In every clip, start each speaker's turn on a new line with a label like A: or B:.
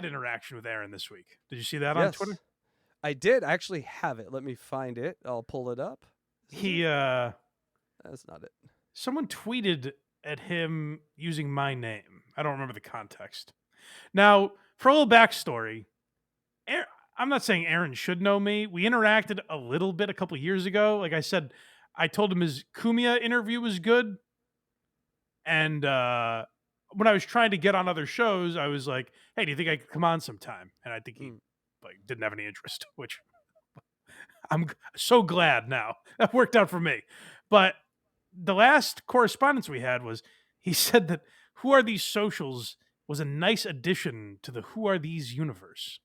A: had interaction with Aaron this week. Did you see that on
B: Yes,
A: Twitter?
B: I did actually have it. Let me find it. I'll pull it up.
A: He
B: That's not it.
A: someone tweeted at him using my name. I don't remember the context. Now, for a little backstory, I'm not saying Aaron should know me. We interacted a little bit a couple years ago. Like I said, I told him his Kumia interview was good. And when I was trying to get on other shows, I was like, "Hey, do you think I could come on sometime?" And I think he like didn't have any interest, which so glad now that worked out for me. But the last correspondence we had was he said that "Who Are These Socials" was a nice addition to the "Who Are These" universe.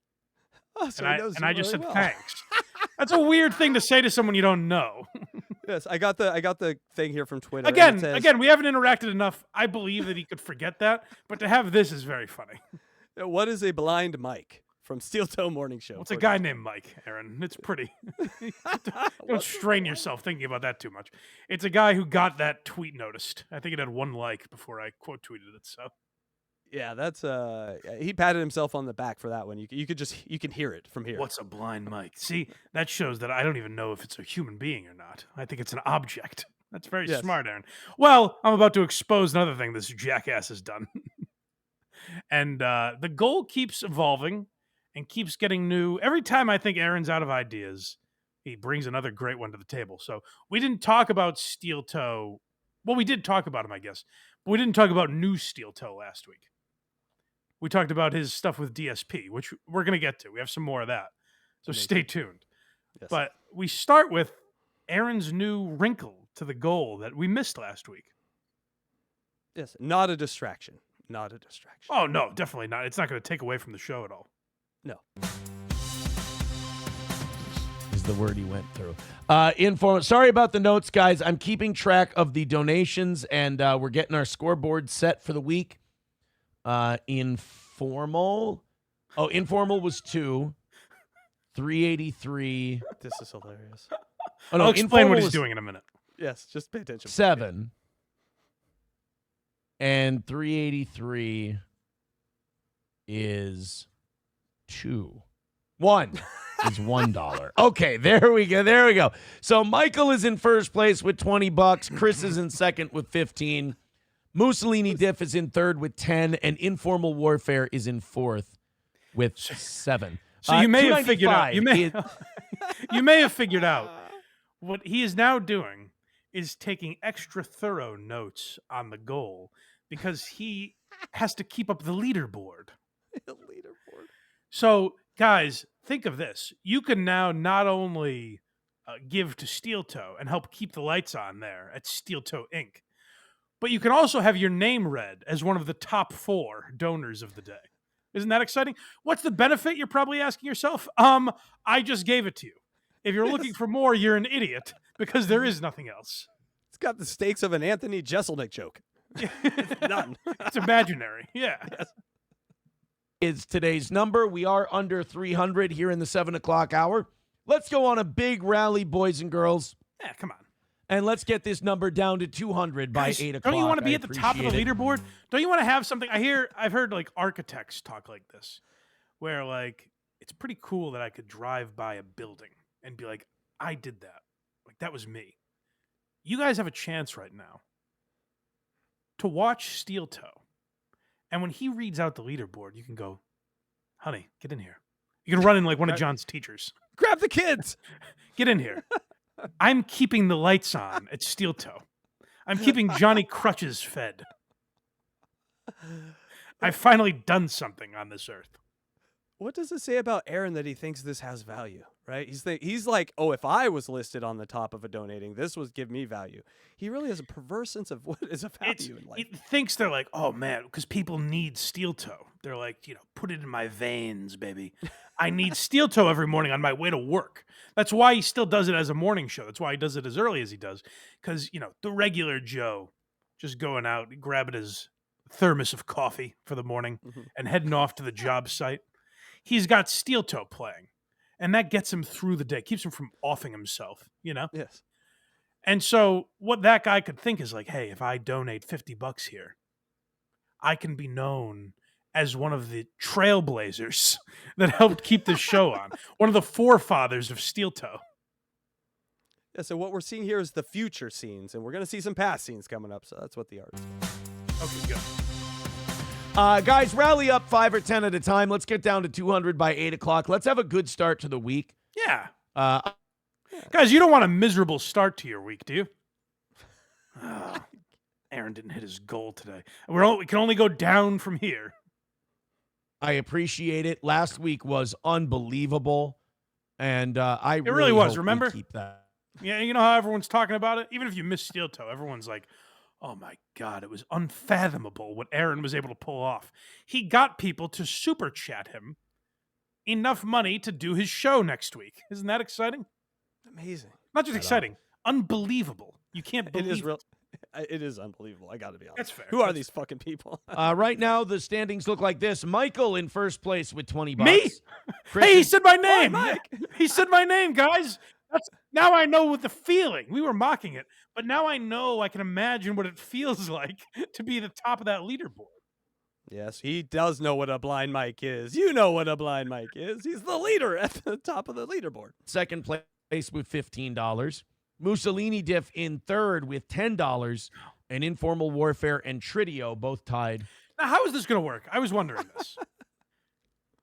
B: Oh, so he knows
A: And
B: you
A: I just
B: really
A: said
B: well.
A: thanks. That's a weird thing to say to someone you don't know.
B: Yes, I got the thing here from Twitter. And it says,
A: Again, we haven't interacted enough. I believe that he could forget that, but to have this is very funny.
B: "What is a blind mic?" from Steel Toe Morning Show.
A: Well, it's a guy named Mike, Aaron. It's pretty. Don't strain yourself thinking about that too much. It's a guy who got that tweet noticed. I think it had 1 like before I quote tweeted it. So
B: Yeah, that's he patted himself on the back for that one. You can hear it from here.
A: what's a blind Mike? See, that shows that I don't even know if it's a human being or not. I think it's an object. That's very
B: Yes.
A: smart, Aaron. Well, I'm about to expose another thing this jackass has done. And the goal keeps evolving and keeps getting new. Every time I think Aaron's out of ideas, he brings another great one to the table. So we didn't talk about Steel Toe. Well, we did talk about him, I guess, but we didn't talk about new Steel Toe last week. We talked about his stuff with DSP, which we're going to get to. We have some more of that. So stay tuned.
B: Yes.
A: But we start with Aaron's new wrinkle to the goal that we missed last week.
B: Yes, not a distraction. Not a distraction.
A: Oh, no, definitely not. It's not going to take away from the show at all.
B: No.
C: Is the word he went through. Informal. Sorry about the notes, guys. I'm keeping track of the donations, and we're getting our scoreboard set for the week. Informal. Oh, informal was 2. 383.
B: This is hilarious.
C: Oh, no,
A: I'll explain what he's
C: was
A: doing in a minute.
B: Yes, just pay attention.
C: 7. And 383 is 2. 1 is $1. Okay, there we go. There we go. So Michael is in first place with $20. Chris is in second with 15. Mussolini Diff is in third with 10, and Informal Warfare is in fourth with 7.
A: So you may have figured out.
C: 295
A: You may have figured out what he is now doing is taking extra thorough notes on the goal because he has to keep up the leaderboard.
B: Leaderboard.
A: So, guys, think of this. You can now not only give to Steel Toe and help keep the lights on there at Steel Toe Inc., but you can also have your name read as one of the top 4 donors of the day. Isn't that exciting? What's the benefit, you're probably asking yourself? I just gave it to you. If you're looking for more, you're an idiot because there is nothing else.
B: It's got the stakes of an Anthony Jeselnik joke. None.
A: It's imaginary. Yeah.
B: Yes.
C: is today's number. We are under 300 here in the 7 o'clock hour. Let's go on a big rally, boys and girls.
A: Yeah, come on.
C: And let's get this number down to 200 by
A: Guys,
C: 8 o'clock.
A: Don't you want to be
C: I
A: at the top of the
C: appreciate it.
A: leaderboard? Don't you want to have something? I've heard like architects talk like this, where like it's pretty cool that I could drive by a building and be like, I did that. Like that was me. You guys have a chance right now to watch Steel Toe. And when he reads out the leaderboard, you can go, honey, get in here. You can run in like one of John's teachers.
B: Grab the kids.
A: Get in here. I'm keeping the lights on at Steel Toe. I'm keeping Johnny Crutches fed. I've finally done something on this earth.
B: What does it say about Aaron that he thinks this has value, right? He's like, oh, if I was listed on the top of a donating, this would give me value. He really has a perverse sense of what is a value in life.
A: It thinks they're like, oh man, because people need Steel Toe. They're like, put it in my veins, baby. I need Steel Toe every morning on my way to work. That's why he still does it as a morning show. That's why he does it as early as he does. Because, the regular Joe just going out, grabbing his thermos of coffee for the morning and heading off to the job site. He's got Steel Toe playing, and that gets him through the day, keeps him from offing himself,
B: Yes.
A: And so what that guy could think is like, hey, if I donate $50 here, I can be known as one of the trailblazers that helped keep this show on. One of the forefathers of Steel Toe.
B: Yeah, so what we're seeing here is the future scenes, and we're going to see some past scenes coming up, so that's what the art is.
A: Okay, good.
C: Guys, rally up 5 or 10 at a time. Let's get down to 200 by 8 o'clock. Let's have a good start to the week.
A: Yeah.
C: Uh,
A: Guys, you don't want a miserable start to your week, do you? Aaron didn't hit his goal today. We can only go down from here.
C: I appreciate it. Last week was unbelievable, and I
A: really was,
C: hope we
A: remember?
C: keep that.
A: Yeah, you know how everyone's talking about it? Even if you miss Steel Toe, everyone's like, oh my God, it was unfathomable what Aaron was able to pull off. He got people to super chat him enough money to do his show next week. Isn't that exciting?
B: Amazing.
A: Not just exciting, unbelievable. You can't believe
B: It is real. It is unbelievable. I got to be honest.
A: That's fair.
B: Who are
A: That's
B: these fucking people?
C: Right now, the standings look like this. Michael in first place with 20 bucks.
A: Me?
C: Chris
A: Hey, he
C: is-
A: said my name.
B: Mike.
A: He said my name, guys. Now I know what the feeling. We were mocking it, but now I know I can imagine what it feels like to be the top of that leaderboard.
B: Yes, he does know what a blind Mike is. You know what a blind Mike is. He's the leader at the top of the leaderboard.
C: second place with $15. Mussolini Diff in third with $10. And Informal Warfare and Tridio both tied.
A: Now, how is this going to work? I was wondering this.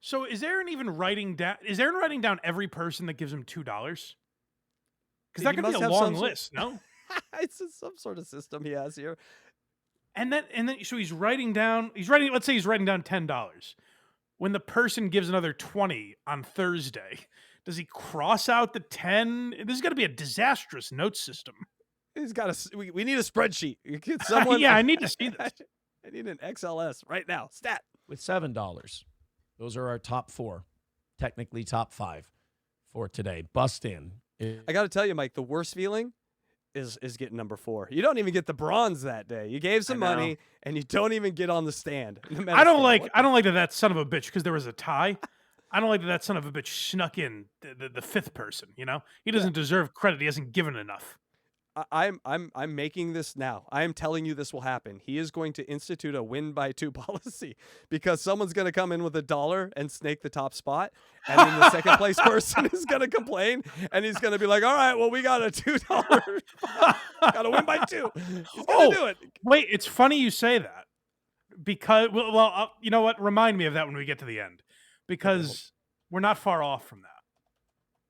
A: So, is Aaron even writing down? Is Aaron writing down every person that gives him $2? Because that
B: He
A: could be
B: must
A: a
B: have
A: long
B: some sort-
A: list, no?
B: It's some sort of system he has here.
A: And then, so he's writing down. Let's say he's writing down $10. When the person gives another 20 on Thursday, does he cross out the 10? This is going to be a disastrous note system.
B: He's got a. We need a spreadsheet. Get someone.
A: Yeah, I need to see this.
B: I need an XLS right now. Stat.
C: With $7. Those are our top 4. Technically top 5 for today. Bust in.
B: I got to tell you, Mike, the worst feeling is getting number 4. You don't even get the bronze that day. You gave some
A: I know.
B: money, and you don't even get on the stand.
A: I don't like that son of a bitch because there was a tie. I don't like that son of a bitch snuck in the fifth person. You know, he doesn't deserve credit. He hasn't given enough.
B: I'm making this now. I am telling you this will happen. He is going to institute a win by 2 policy because someone's going to come in with $1 and snake the top spot, and then the second place person is going to complain, and he's going to be like, "All right, well, we got a $2, got to win by 2." He's going to do it.
A: Wait, it's funny you say that because you know what? Remind me of that when we get to the end because we're not far off from that.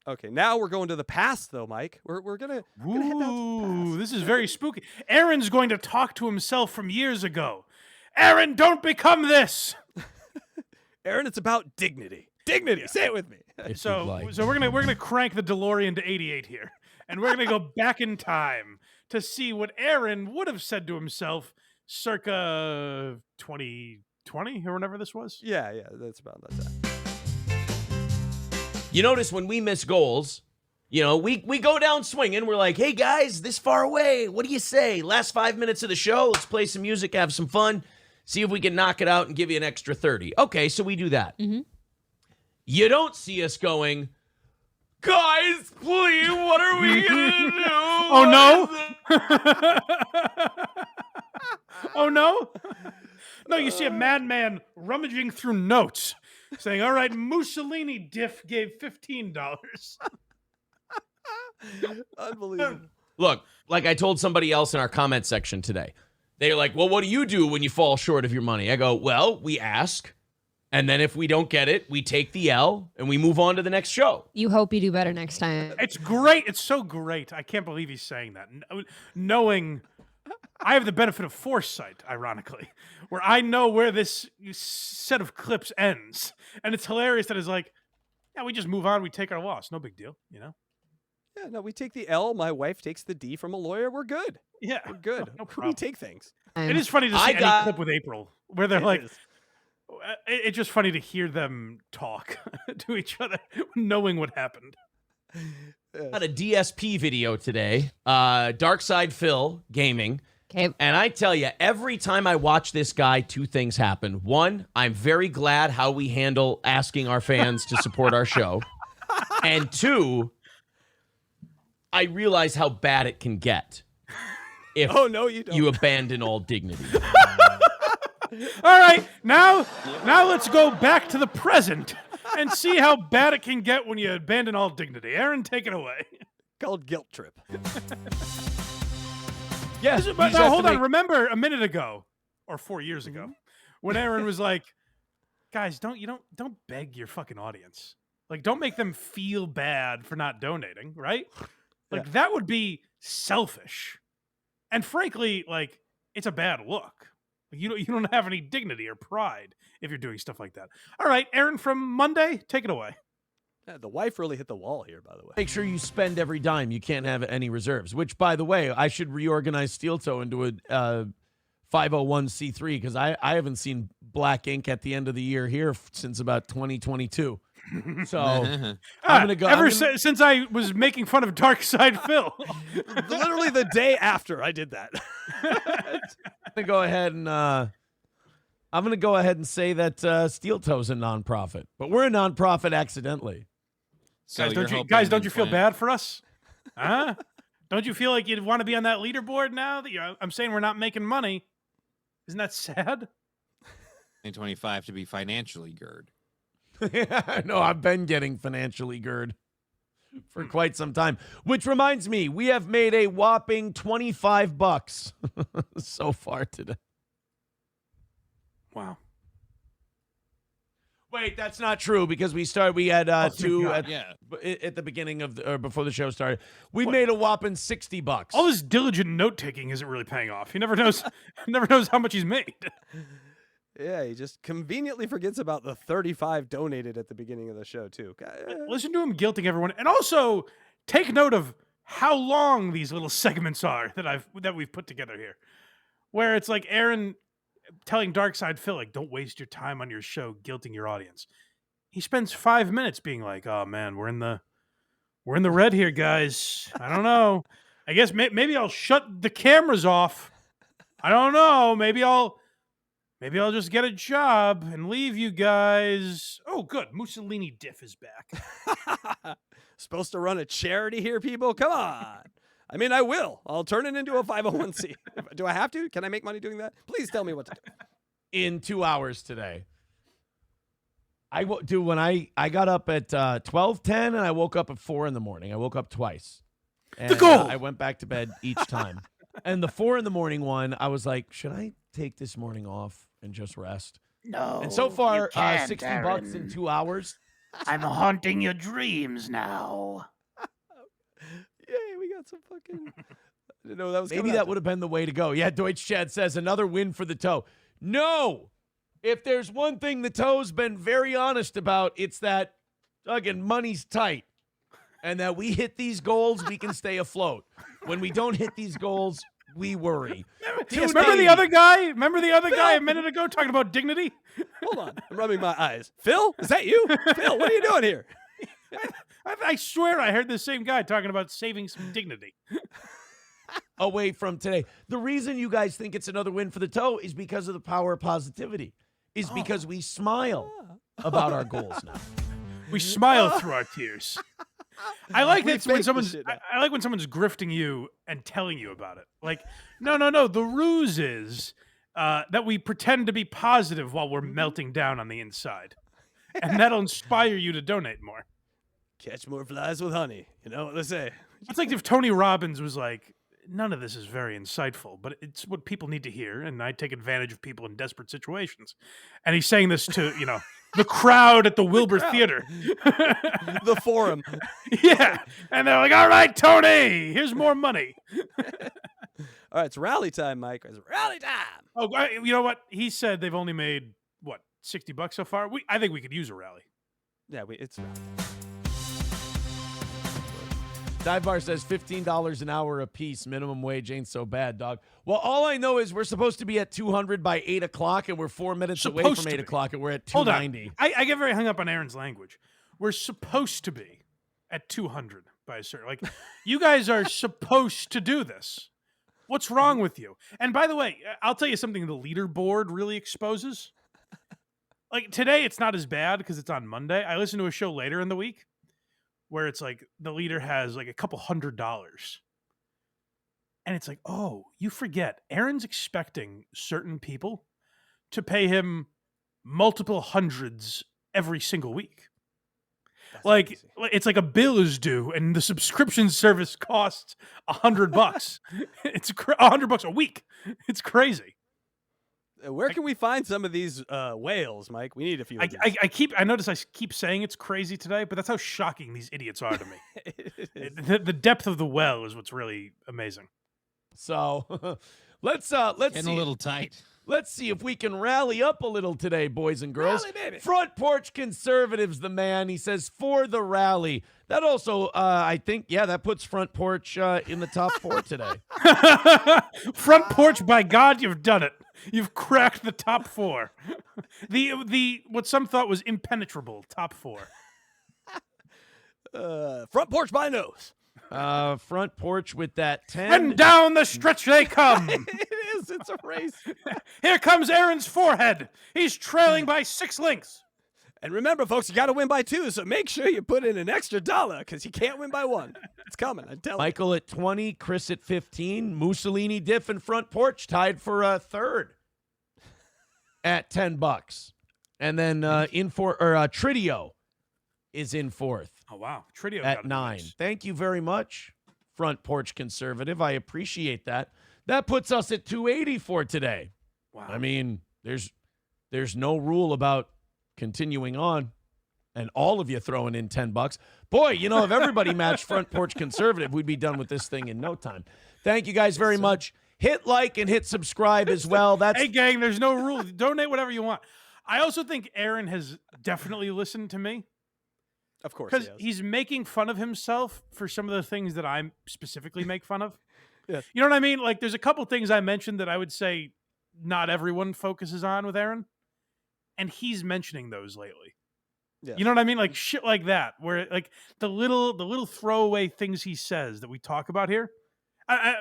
B: Okay, now we're going to the past, though, Mike. We're gonna head down to the
A: Ooh,
B: past.
A: this is very spooky. Aaron's going to talk to himself from years ago. Aaron, don't become this.
B: Aaron, it's about dignity. Dignity. Say it with me.
C: if
A: So,
C: you'd like.
A: we're gonna crank the DeLorean to 88 here, and we're gonna go back in time to see what Aaron would have said to himself, circa 2020 or whenever this was.
B: Yeah, that's about that time.
C: You notice when we miss goals, you know, we go down swinging. We're like, hey, guys, this far away. What do you say? Last 5 minutes of the show. Let's play some music, have some fun, see if we can knock it out and give you an extra 30. Okay, so we do that.
D: Mm-hmm.
C: You don't see us going, guys, please, what are we going to do?
A: Oh, no? Oh, no? No, you see a madman rummaging through notes saying, all right, Mussolini Diff gave $15.
B: Unbelievable.
C: Look, like I told somebody else in our comment section today, they're like, well, what do you do when you fall short of your money? I go, well, we ask. And then if we don't get it, we take the L and we move on to the next show.
D: You hope you do better next time.
A: It's great. It's so great. I can't believe he's saying that. Knowing I have the benefit of foresight, ironically, where I know where this set of clips ends. And it's hilarious that it's like, yeah, we just move on. We take our loss. No big deal, you know?
B: Yeah, no, we take the L. My wife takes the D from a lawyer. We're good.
A: Yeah.
B: We're good.
A: No
B: We
A: problem.
B: take things.
A: It is funny to see
C: I
A: any
C: got-
A: clip with April where they're
B: It
A: like,
B: is.
A: it's just funny to hear them talk to each other, knowing what happened.
C: Got a DSP video today, Dark Side Phil Gaming.
D: Okay.
C: And I tell you, every time I watch this guy, 2 things happen. One, I'm very glad how we handle asking our fans to support our show. And 2, I realize how bad it can get if
B: Oh, no, you don't.
C: you abandon all dignity.
A: All right, now let's go back to the present and see how bad it can get when you abandon all dignity. Aaron, take it away.
B: Called guilt trip.
C: Yes.
A: But now, hold on. Remember a minute ago, or 4 years ago, when Aaron was like, "Guys, don't beg your fucking audience. Like, don't make them feel bad for not donating, right? Like, that would be selfish, and frankly, like, it's a bad look. Like, you don't have any dignity or pride if you're doing stuff like that. All right, Aaron, from Monday, take it away.
B: Yeah, the wife really hit the wall here, by the way.
C: Make sure you spend every dime. You can't have any reserves, which, by the way, I should reorganize Steel Toe into a 501c3 because I haven't seen black ink at the end of the year here since about 2022. So I'm gonna go.
A: Since I was making fun of Dark Side Phil.
B: Literally the day after I did that.
C: I'm gonna go ahead and say that Steel Toe's a nonprofit, but we're a nonprofit accidentally.
E: So
A: Don't you feel bad for us? Huh? Don't you feel like you'd want to be on that leaderboard now that I'm saying we're not making money? Isn't that sad?
E: 2025 to be financially gird.
C: No, I've been getting financially gird for quite some time. Which reminds me, we have made a whopping $25 so far today.
A: Wow.
C: Wait, that's not true because we had two at
E: Yeah.
C: the beginning of or before the show started. We made a whopping $60.
A: All this diligent note taking isn't really paying off. He never knows how much he's made.
B: Yeah, he just conveniently forgets about the 35 donated at the beginning of the show, too.
A: Listen to him guilting everyone, and also take note of how long these little segments are that we've put together here, where it's like Aaron telling Darkside Phil, like, don't waste your time on your show guilting your audience. He spends 5 minutes being like, "Oh man, we're in the red here, guys. I don't know. I guess maybe I'll shut the cameras off. I don't know. Maybe I'll just get a job and leave you guys." Oh, good. Mussolini Diff is back.
B: Supposed to run a charity here, people? Come on. I mean, I will. I'll turn it into a 501c. Do I have to? Can I make money doing that? Please tell me what to do.
C: In 2 hours today. When I got up at 12:10 and I woke up at 4 in the morning. I woke up twice. And,
A: the goal.
C: I went back to bed each time. And the 4 in the morning one, I was like, should I take this morning off and just rest?
A: No.
C: And so far,
A: you can't,
C: $60 in 2 hours.
A: I'm haunting your dreams now.
B: Yay, we got some fucking... I didn't know that was
C: Maybe that would have been the way to go. Yeah, Deutsch Chad says another win for the Toe. No! If there's one thing the Toe's been very honest about, it's that, again, money's tight. And that we hit these goals, we can stay afloat. When we don't hit these goals, we worry.
A: Remember the other guy? A minute ago talking about dignity?
B: Hold on. I'm rubbing my eyes. Phil? Is that you? Phil, what are you doing here?
A: I swear I heard the same guy talking about saving some dignity.
C: Away from today. The reason you guys think it's another win for the Toe is because of the power of positivity. Because we smile about our goals now.
A: We smile through our tears. I like that when someone's grifting you and telling you about it. Like, no. The ruse is that we pretend to be positive while we're melting down on the inside, and that'll inspire you to donate more.
B: Catch more flies with honey. You know what they say.
A: It's like if Tony Robbins was like, none of this is very insightful, but it's what people need to hear, and I take advantage of people in desperate situations. And he's saying this to, the crowd at the Wilbur Theater.
B: The forum.
A: Yeah. And they're like, all right, Tony, here's more money.
B: All right, it's rally time, Mike. It's rally time.
A: Oh, you know what? He said they've only made, $60 so far? I think we could use a rally.
B: Yeah, it's rally.
C: Dive Bar says $15 an hour a piece. Minimum wage ain't so bad, dog. Well, all I know is we're supposed to be at 200 by 8 o'clock, and we're 4 minutes away from 8 o'clock, and we're at 290.
A: Hold on. I get very hung up on Aaron's language. We're supposed to be at 200 by a certain... Like, you guys are supposed to do this. What's wrong with you? And by the way, I'll tell you something the leaderboard really exposes. Like, today it's not as bad because it's on Monday. I listened to a show later in the week where it's like the leader has like a couple $100. And it's like, oh, you forget. Aaron's expecting certain people to pay him multiple hundreds every single week.
B: That's
A: Like
B: crazy.
A: it's like a bill is due, and the subscription service costs $100. It's $100 a week. It's crazy.
B: Where can we find some of these whales, Mike? We need a few. Of these.
A: I notice I keep saying it's crazy today, but that's how shocking these idiots are to me.
B: It is.
A: The depth of the well is what's really amazing.
C: So let's
E: Getting
C: see.
E: a little tight.
C: Let's see if we can rally up a little today, boys and girls.
B: Rally, baby. Front
C: Front Porch Conservatives, the man. He says for the rally. That also, I think, that puts Front Porch in the top 4 today.
A: Front porch, by God, you've done it. You've cracked the top 4. The what some thought was impenetrable top 4.
B: Front porch by nose.
C: Front Porch with that 10.
A: And down the stretch they come.
B: It is. It's a race.
A: Here comes Aaron's forehead. He's trailing by 6 lengths.
B: And remember, folks, you got to win by 2, so make sure you put in an extra $1 because you can't win by 1. It's coming. I'm telling you.
C: Michael at 20, Chris at 15, Mussolini, Diff, and Front Porch tied for a third at $10. And then Tridio is in 4th
A: Oh, wow. Tridio
C: at 9. Thank you very much, Front Porch Conservative. I appreciate that. That puts us at 280 for today.
A: Wow.
C: I mean, there's no rule about continuing on, and all of you throwing in $10. Boy, if everybody matched Front Porch Conservative, we'd be done with this thing in no time. Thank you guys very much. Hit like and hit subscribe as well.
A: Hey, gang, there's no rule. Donate whatever you want. I also think Aaron has definitely listened to me.
B: Of course.
A: Because he's making fun of himself for some of the things that I specifically make fun of.
B: Yes.
A: You know what I mean? Like, there's a couple things I mentioned that I would say not everyone focuses on with Aaron. And he's mentioning those lately.
B: Yes.
A: You know what I mean? Like shit like that, where like the little throwaway things he says that we talk about here.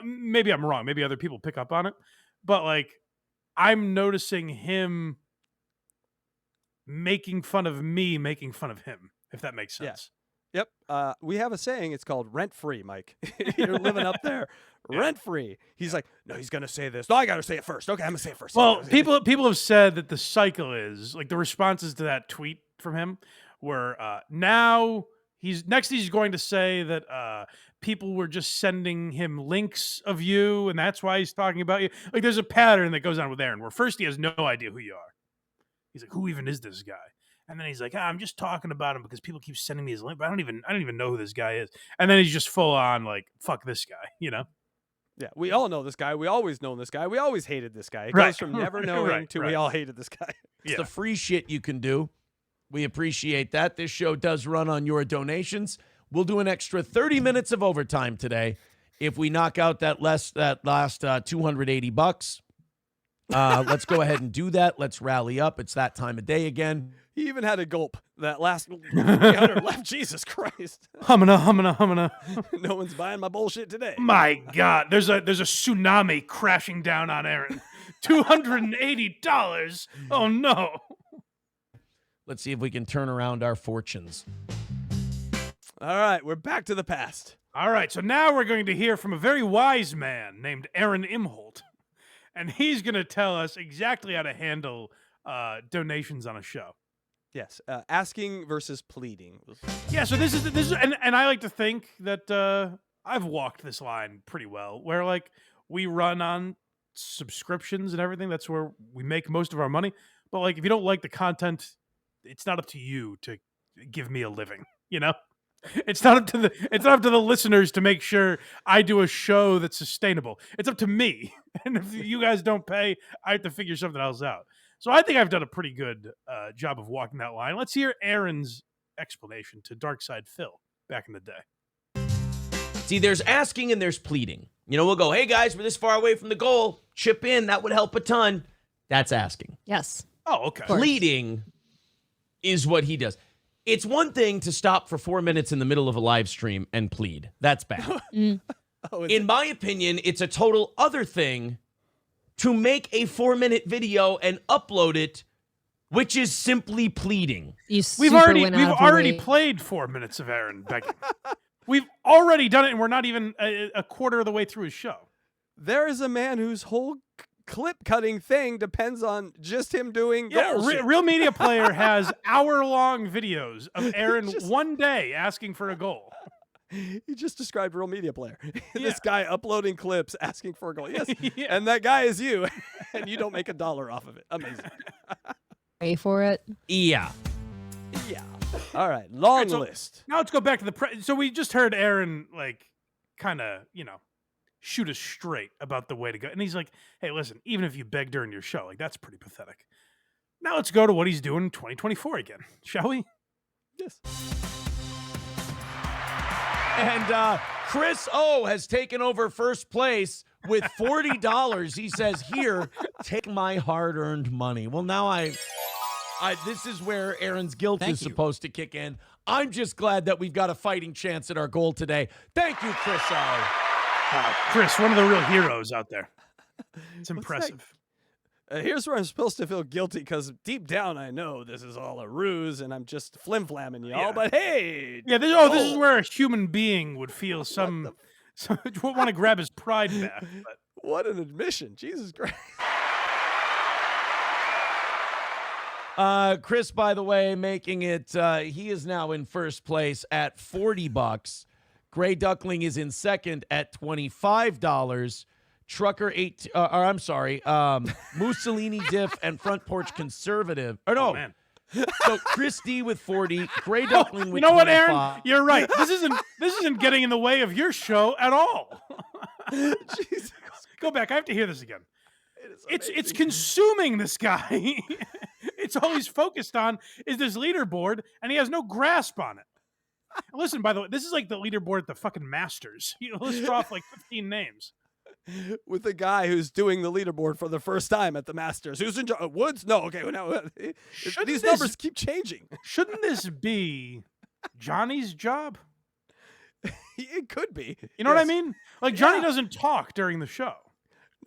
A: Maybe I'm wrong. Maybe other people pick up on it. But like, I'm noticing him making fun of me, making fun of him, if that makes sense.
B: Yep. We have a saying. It's called rent free, Mike. You're living up there. Rent free. He's like, no, he's going to say this. No, I got to say it first. Okay, I'm going to say it first.
A: Well, people have said that the cycle is like the responses to that tweet from him were now he's going to say that people were just sending him links of you and that's why he's talking about you. Like there's a pattern that goes on with Aaron where first he has no idea who you are. He's like, who even is this guy? And then he's like, I'm just talking about him because people keep sending me his link, but I don't even know who this guy is. And then he's just full on like, fuck this guy,
B: Yeah, we all know this guy. We always known this guy. We always hated this guy. It
A: Right.
B: goes from never knowing to we all hated this guy.
C: It's the free shit you can do. We appreciate that. This show does run on your donations. We'll do an extra 30 minutes of overtime today if we knock out that last $280. Let's go ahead and do that. Let's rally up. It's that time of day again.
B: He even had a gulp. That last 300 left. Jesus Christ.
A: Humana.
B: No one's buying my bullshit today.
A: My God, there's a tsunami crashing down on Aaron. $280. Oh no.
C: Let's see if we can turn around our fortunes.
B: All right, we're back to the past.
A: All right, so now we're going to hear from a very wise man named Aaron Imholte, and he's going to tell us exactly how to handle donations on a show.
B: Yes, asking versus pleading.
A: Yeah, so this is and I like to think that I've walked this line pretty well, where like we run on subscriptions and everything. That's where we make most of our money. But like, if you don't like the content, it's not up to you to give me a living. It's not up to the listeners to make sure I do a show that's sustainable. It's up to me. And if you guys don't pay, I have to figure something else out. So I think I've done a pretty good job of walking that line. Let's hear Aaron's explanation to Darkside Phil back in the day.
C: See, there's asking and there's pleading. We'll go, hey guys, we're this far away from the goal. Chip in. That would help a ton. That's asking.
D: Yes.
A: Oh, okay.
C: Pleading is what he does. It's one thing to stop for 4 minutes in the middle of a live stream and plead. That's bad. In my opinion, it's a total other thing to make a 4-minute video and upload it, which is simply pleading.
A: We've already played 4 minutes of Aaron begging. We've already done it, and we're not even a quarter of the way through his show.
B: There is a man whose whole clip cutting thing depends on just him doing goal shit.
A: Real Media Player has hour-long videos of Aaron
B: Just-
A: one day asking for a goal.
B: He just described Real Media Player.
A: Yeah.
B: This guy uploading clips asking for a goal. Yes.
A: Yeah.
B: And that guy is you. And you don't make $1 off of it. Amazing.
D: Pay for it.
C: Yeah.
B: Yeah. All right. Long
A: so-
B: list.
A: Now let's go back to the so we just heard Aaron like kind of, shoot us straight about the way to go. And he's like, "Hey, listen, even if you beg during your show, like that's pretty pathetic." Now let's go to what he's doing in 2024 again, shall we?
B: Yes.
C: And Chris O has taken over first place with $40. He says, "Here, take my hard-earned money." Well, now this is where Aaron's guilt
E: Thank
C: is
E: you.
C: supposed to kick in. I'm just glad that we've got a fighting chance at our goal today. Thank you, Chris O.
A: Chris, one of the real heroes out there. It's impressive.
B: Here's where I'm supposed to feel guilty because deep down I know this is all a ruse and I'm just flim-flamming y'all.
A: Yeah.
B: But hey,
A: Yeah, this is where a human being would feel some want to grab his pride back. But
B: what an admission. Jesus Christ.
C: Chris, by the way, making it, he is now in first place at $40. Gray Duckling is in second at $25. Trucker Mussolini Diff and Front Porch Conservative. Or no,
A: man.
C: so Chris D with 40, Gray Duckling with
A: you know what,
C: 25.
A: Aaron? You're right. This isn't getting in the way of your show at all.
B: Jesus.
A: Go back. I have to hear this again.
B: It is
A: It's
B: amazing.
A: consuming this guy. It's all he's focused on is this leaderboard, and he has no grasp on it. Listen, by the way, this is like the leaderboard at the fucking Masters. You list off like 15 names.
B: With the guy who's doing the leaderboard for the first time at the Masters. Who's in Woods? No, okay. No,
A: Shouldn't
B: these
A: this-
B: numbers keep changing.
A: Shouldn't this be Johnny's job?
B: It could be.
A: You know what I
B: Yes.
A: mean? Like Johnny
B: Yeah.
A: doesn't talk during the show.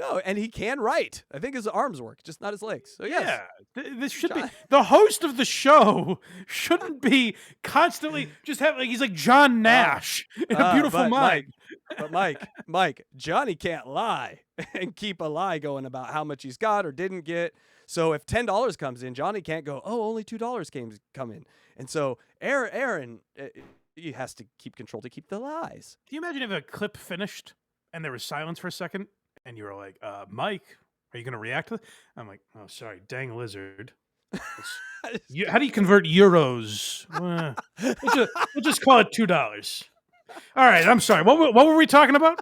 B: No, and he can write. I think his arms work, just not his legs. So yes.
A: Yeah, this should be
B: John-
A: the host of the show. Shouldn't be constantly just have like he's like John Nash in A Beautiful
B: but
A: Mind.
B: Mike, Johnny can't lie and keep a lie going about how much he's got or didn't get. So if $10 comes in, Johnny can't go, "Oh, only $2 come in." And so Aaron he has to keep control to keep the lies.
A: Can you imagine if a clip finished and there was silence for a second, and you were like, "Mike, are you going to react to this?" I'm like, "Oh, sorry, dang lizard." How do you convert euros? We'll just call it $2. All right, I'm sorry. What were we talking about?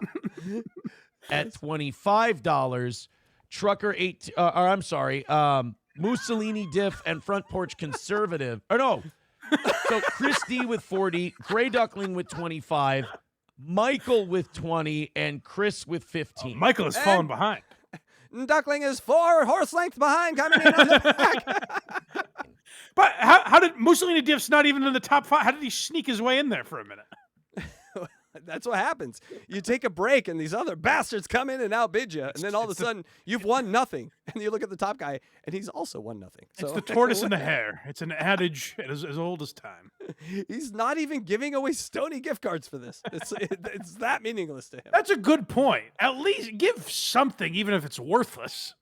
C: At $25, Trucker Mussolini Diff and Front Porch Conservative. Or no. So Chris D with 40, Gray Duckling with 25, Michael with 20, and Chris with 15.
A: Michael has fallen behind.
B: Duckling is 4 horse lengths behind coming in on the back.
A: But how did Mussolini Diff's not even in the top 5? How did he sneak his way in there for a minute?
B: That's what happens. You take a break and these other bastards come in and outbid you. And then all of a sudden you've won nothing. And you look at the top guy and he's also won nothing. So
A: It's the tortoise and the hare. It's an adage as old as time.
B: he's not even giving away Stony gift cards for this. It's that meaningless to him.
A: That's a good point. At least give something, even if it's worthless.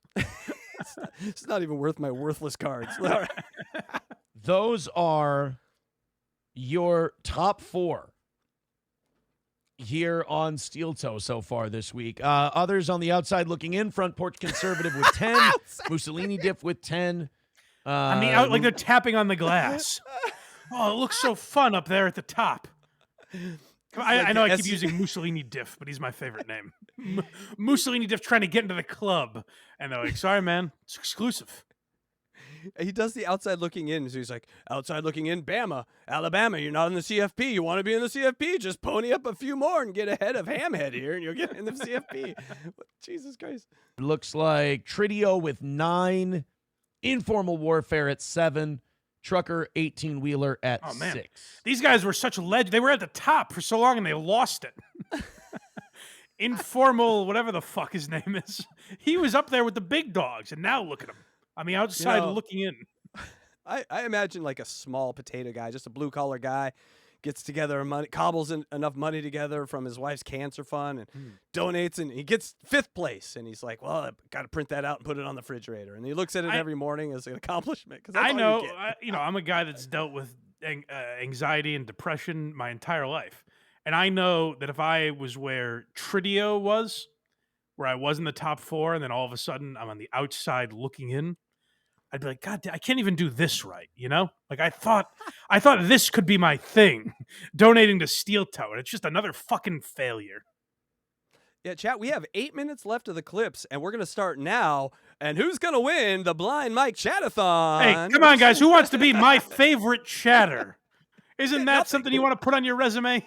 B: It's not even worth my worthless cards. All right.
C: Those are your top 4 here on Steel Toe so far this week. Others on the outside looking in, Front Porch Conservative with 10, Mussolini Diff with 10.
A: I mean, like they're tapping on the glass. Oh, it looks so fun up there at the top. I know I keep using Mussolini Diff, but he's my favorite name. Mussolini Diff trying to get into the club. And they're like, "Sorry, man, it's exclusive."
B: He does the outside looking in. So he's like, outside looking in, Bama, Alabama, you're not in the CFP. You want to be in the CFP? Just pony up a few more and get ahead of Hamhead here, and you'll get in the CFP. Jesus Christ.
C: Looks like Tridio with 9, Informal Warfare at 7, Trucker 18-wheeler at 6.
A: These guys were such legends. They were at the top for so long, and they lost it. Informal, whatever the fuck his name is. He was up there with the big dogs, and now look at him. On the outside looking in.
B: I imagine like a small potato guy, just a blue collar guy, gets together money, cobbles enough money together from his wife's cancer fund, and donates, and he gets 5th place. And he's like, "Well, I got to print that out and put it on the refrigerator." And he looks at it every morning as an accomplishment. Because
A: I know, I'm a guy that's dealt with anxiety and depression my entire life, and I know that if I was where Tridio was, where I was in the top 4, and then all of a sudden I'm on the outside looking in, I'd be like, God, I can't even do this right, you know? Like I thought this could be my thing, donating to Steel Toe, and it's just another fucking failure.
B: Yeah, chat, we have 8 minutes left of the clips, and we're going to start now. And who's going to win the Blind Mike Chatathon?
A: Hey, come on, guys. Who wants to be my favorite chatter? Isn't that something you want to put on your resume?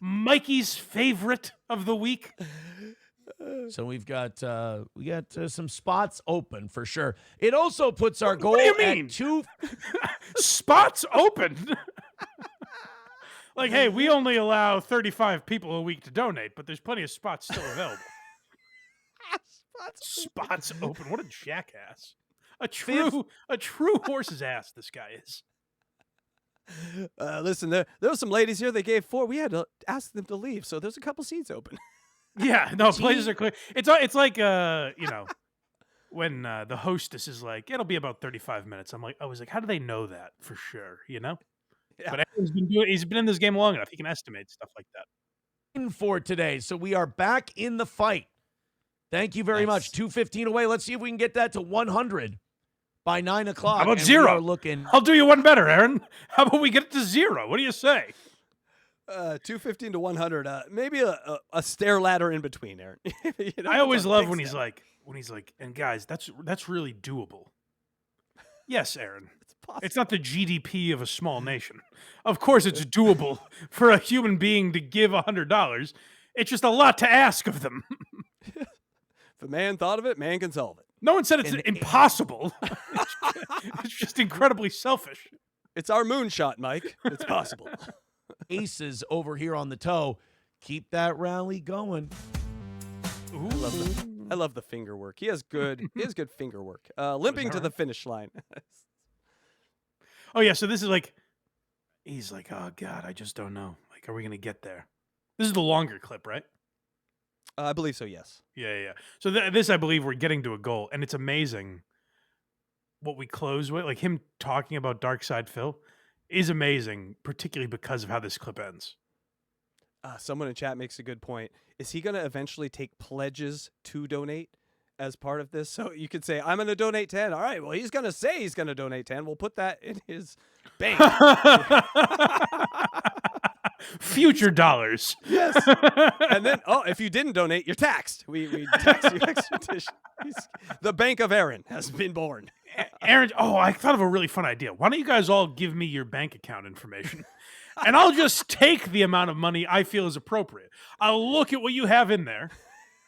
A: Mikey's favorite of the week.
C: So we got some spots open for sure. It also puts our goal
A: What do you mean?
C: at 2
A: spots open. Like, hey, we only allow 35 people a week to donate, but there's plenty of spots still available. Spots open. What a jackass. A true horse's ass this guy is.
B: Listen, there were some ladies here. They gave 4. We had to ask them to leave, so there's a couple seats open.
A: Yeah, no, places are clear. It's like when the hostess is like, it'll be about 35 minutes. I was like, how do they know that for sure? You know?
B: Yeah.
A: But he's been in this game long enough. He can estimate stuff like that.
C: For today. So we are back in the fight. Thank you very much. 215 away. Let's see if we can get that to 100 by 9 o'clock.
A: How about
C: and
A: 0?
C: Looking.
A: I'll do you one better, Aaron. How about we get it to 0? What do you say?
B: 215 to 100. Maybe a stair ladder in between, Aaron.
A: I always love when he's like, and guys, that's really doable. Yes, Aaron. It's not the GDP of a small nation. Of course, it's doable for a human being to give $100. It's just a lot to ask of them.
B: If a man thought of it, man can solve it.
A: No one said it's impossible. It's just incredibly selfish.
B: It's our moonshot, Mike. It's possible.
C: Aces over here on the toe. Keep that rally going.
A: Ooh.
B: I love the finger work. He has good finger work. Limping to the finish line.
A: Oh yeah, so this is like, he's like, oh God, I just don't know. Like, are we gonna get there? This is the longer clip, right?
B: I believe so, yes.
A: Yeah. So this, I believe, we're getting to a goal, and it's amazing what we close with. Like him talking about Dark Side Phil is amazing, particularly because of how this clip ends.
B: Someone in chat makes a good point. Is he going to eventually take pledges to donate as part of this? So you could say, I'm going to donate 10. All right, well, he's going to say he's going to donate 10. We'll put that in his bank.
A: Future dollars.
B: Yes. And then, if you didn't donate, you're taxed. We tax you expedition. The Bank of Aaron has been born.
A: Aaron, I thought of a really fun idea. Why don't you guys all give me your bank account information? And I'll just take the amount of money I feel is appropriate. I'll look at what you have in there,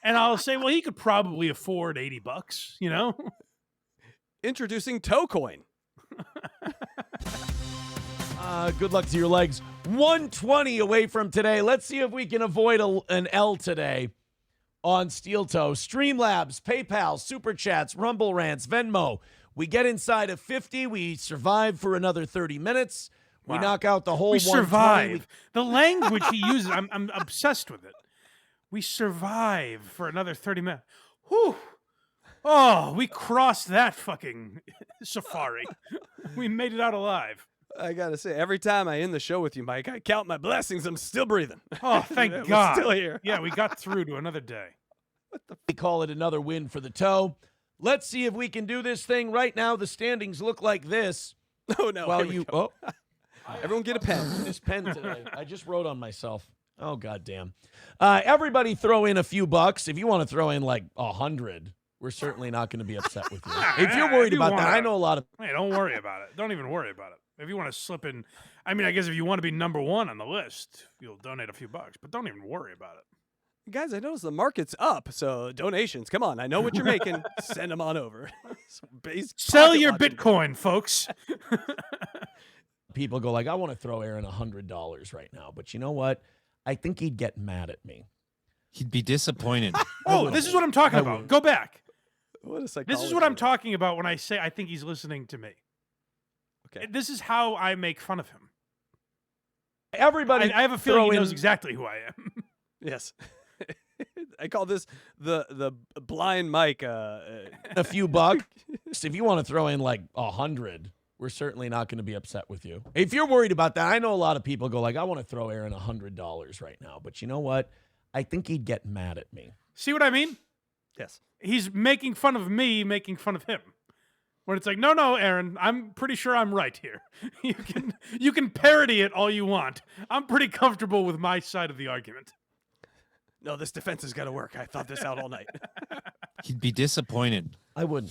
A: and I'll say, well, he could probably afford $80, you know?
B: Introducing Toe Coin.
C: Good luck to your legs. 120 away from today. Let's see if we can avoid an L today on Steel Toe. Streamlabs, PayPal, Super Chats, Rumble Rants, Venmo. We get inside of 50. We survive for another 30 minutes. We knock out the whole
A: We
C: 120.
A: survive. The language he uses, I'm obsessed with it. We survive for another 30 minutes. Whew. Oh, we crossed that fucking safari. We made it out alive.
B: I got to say, every time I end the show with you, Mike, I count my blessings. I'm still breathing.
A: Oh, thank God.
B: We're still here.
A: Yeah, we got through to another day.
C: We call it another win for the toe. Let's see if we can do this thing. Right now, the standings look like this.
B: Oh, no.
C: Well,
B: Everyone get a pen.
C: This pen today. I just wrote on myself. Oh, goddamn. Everybody throw in a few bucks. If you want to throw in like 100, we're certainly not going to be upset with you. If you're worried about that, I know a lot of...
A: Hey, don't worry about it. Don't even worry about it. If you want to slip in, I mean, I guess if you want to be number 1 on the list, you'll donate a few bucks, but don't even worry about it.
B: Guys, I noticed the market's up, so donations, come on. I know what you're making. Send them on over.
A: Sell your Bitcoin, folks.
C: People go like, I want to throw Aaron $100 right now, but you know what? I think he'd get mad at me.
E: He'd be disappointed.
A: This is what I'm talking about. Go back.
B: What a psychology.
A: This is what I'm talking about when I say I think he's listening to me.
B: Okay.
A: This is how I make fun of him.
C: everybody.
A: I have a feeling
C: throw
A: he knows
C: in
A: exactly who I am.
B: Yes. I call this the blind Mike.
C: a few bucks. If you want to throw in like 100, we're certainly not going to be upset with you. If you're worried about that, I know a lot of people go like, I want to throw Aaron $100 right now, but you know what? I think he'd get mad at me.
A: See what I mean?
B: Yes.
A: He's making fun of me, making fun of him. When it's like, no, Aaron, I'm pretty sure I'm right here. You can parody it all you want. I'm pretty comfortable with my side of the argument.
B: No, this defense has got to work. I thought this out all night.
E: He'd be disappointed.
C: I wouldn't.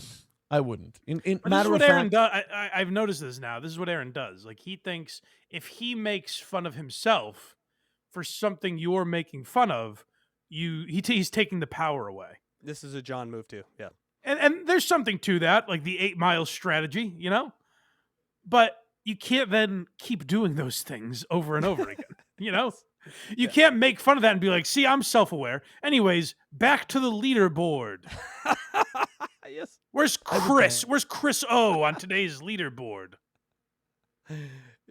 C: In
A: But this is
C: matter
A: what
C: of
A: Aaron
C: fact,
A: does. I've noticed this now. This is what Aaron does. Like, he thinks if he makes fun of himself for something you're making fun of, he's taking the power away.
B: This is a John move too. Yeah.
A: And there's something to that, like the 8 Mile strategy, you know? But you can't then keep doing those things over and over again, you know? You can't make fun of that and be like, see, I'm self-aware. Anyways, back to the leaderboard.
B: Yes.
A: Where's Chris? Where's Chris O on today's leaderboard?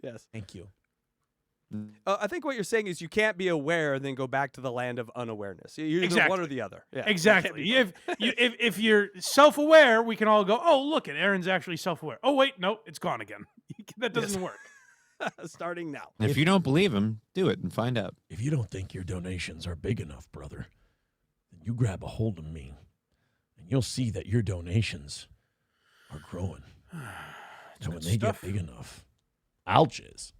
B: Yes.
C: thank you.
B: I think what you're saying is you can't be aware and then go back to the land of unawareness. You're either one or
A: Exactly.
B: the other. Yeah.
A: Exactly.
B: You can't be
A: If you're self-aware, we can all go, oh, look, Aaron's actually self-aware. Oh, wait, no, it's gone again. That doesn't work.
B: both. Starting now.
E: If you don't believe him, do it and find out.
C: If you don't think your donations are big enough, brother, then you grab a hold of me, and you'll see that your donations are growing. And when
A: good
C: they
A: stuff.
C: get big enough, I'll jizz.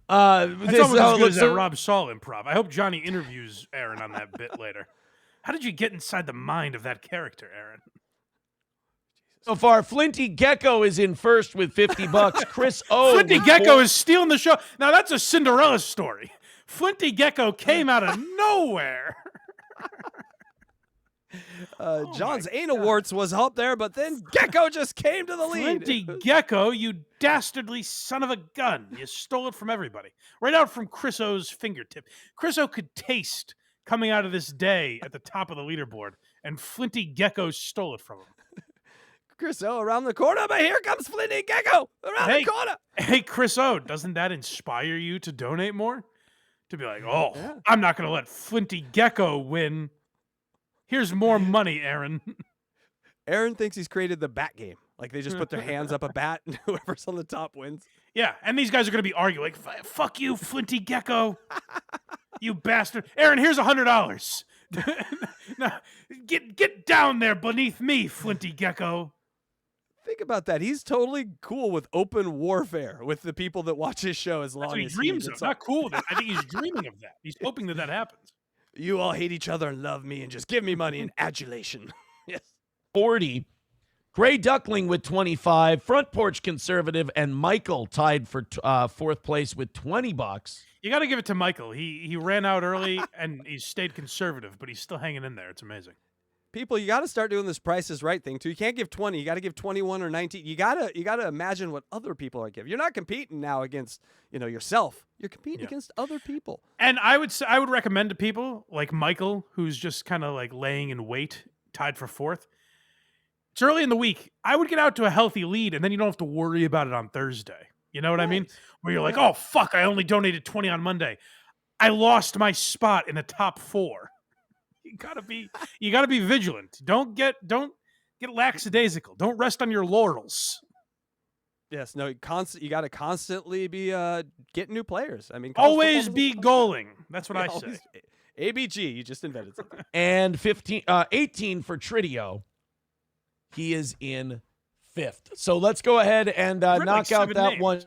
A: That's
C: This is
A: almost
C: how
A: as
C: it
A: good
C: looks.
A: as that Rob Saul improv. I hope Johnny interviews Aaron on that bit later. How did you get inside the mind of that character, Aaron?
C: So far, Flinty Gecko is in first with $50. Chris O.
A: Flinty
C: with
A: Gecko
C: four-
A: is stealing the show. Now, that's a Cinderella story. Flinty Gecko came out of nowhere.
B: John's
A: my
B: anal warts was up there, but then Gecko just came to the lead.
A: Flinty Gecko, you dastardly son of a gun. You stole it from everybody. Right out from Chris O's fingertip. Chris O could taste coming out of this day at the top of the leaderboard, and Flinty Gecko stole it from him.
B: Chris O around the corner, but here comes Flinty Gecko around
A: Hey.
B: the corner.
A: Hey, Chris O, doesn't that inspire you to donate more? To be like, oh,
B: Yeah.
A: I'm not going to let Flinty Gecko win. Here's more money, Aaron.
B: Aaron thinks he's created the bat game. Like they just put their hands up a bat and whoever's on the top wins.
A: Yeah, and these guys are going to be arguing, like, fuck you, Flinty Gecko. You bastard. Aaron, here's $100. Now, get down there beneath me, Flinty Gecko.
B: Think about that. He's totally cool with open warfare with the people that watch his show as
A: That's
B: long
A: what he
B: as
A: dreams
B: gets
A: of. Not cool. I think he's dreaming of that. He's hoping that happens.
B: You all hate each other and love me and just give me money and adulation. Yes.
C: 40. Gray Duckling with 25. Front Porch Conservative and Michael tied for fourth place with $20.
A: You got to give it to Michael. He ran out early and he stayed conservative, but he's still hanging in there. It's amazing.
B: People, you got to start doing this Price is Right thing too. You can't give 20. You got to give 21 or 19. You got to imagine what other people are giving. You're not competing now against, yourself. You're competing against other people.
A: And I would recommend to people like Michael, who's just kind of like laying in wait, tied for fourth. It's early in the week. I would get out to a healthy lead, and then you don't have to worry about it on Thursday. You know what I mean? Where you're like, oh fuck, I only donated 20 on Monday. I lost my spot in the top 4. You gotta be vigilant. Don't get lackadaisical. Don't rest on your laurels.
B: Yes, no, you got to constantly be getting new players. I mean,
A: Always be goaling. That's what I say.
B: ABG, you just invented something.
C: And 18 for Tridio. He is in fifth. So let's go ahead and
A: Like
C: knock out
A: 7
C: that
A: names.
C: one.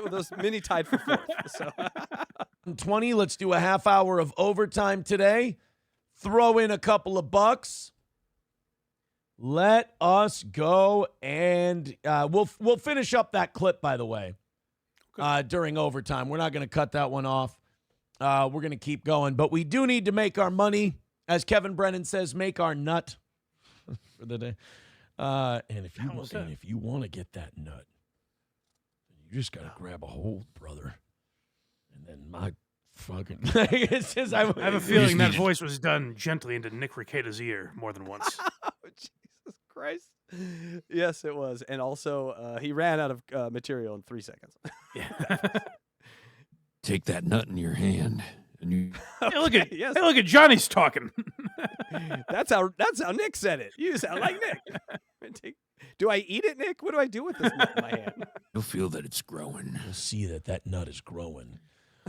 B: Those mini tied for fourth. So
C: 20. Let's do a half hour of overtime today. Throw in a couple of bucks. Let us go, and we'll finish up that clip, by the way, during overtime. We're not going to cut that one off. We're going to keep going, but we do need to make our money, as Kevin Brennan says, make our nut for the day. And if you want to get that nut, you just got to grab a hold, brother, and then my fucking. It's just,
A: I have a feeling that voice was done gently into Nick Rekieta's ear more than once.
B: Jesus Christ. Yes, it was. And also, he ran out of material in 3 seconds.
A: Yeah.
E: Take that nut in your hand, and you.
A: Hey, look at
B: yes.
A: hey, look at Johnny's talking.
B: That's how Nick said it. You sound like Nick. Do I eat it, Nick? What do I do with this nut in my hand?
E: You'll feel that it's growing.
C: You'll see that nut is growing.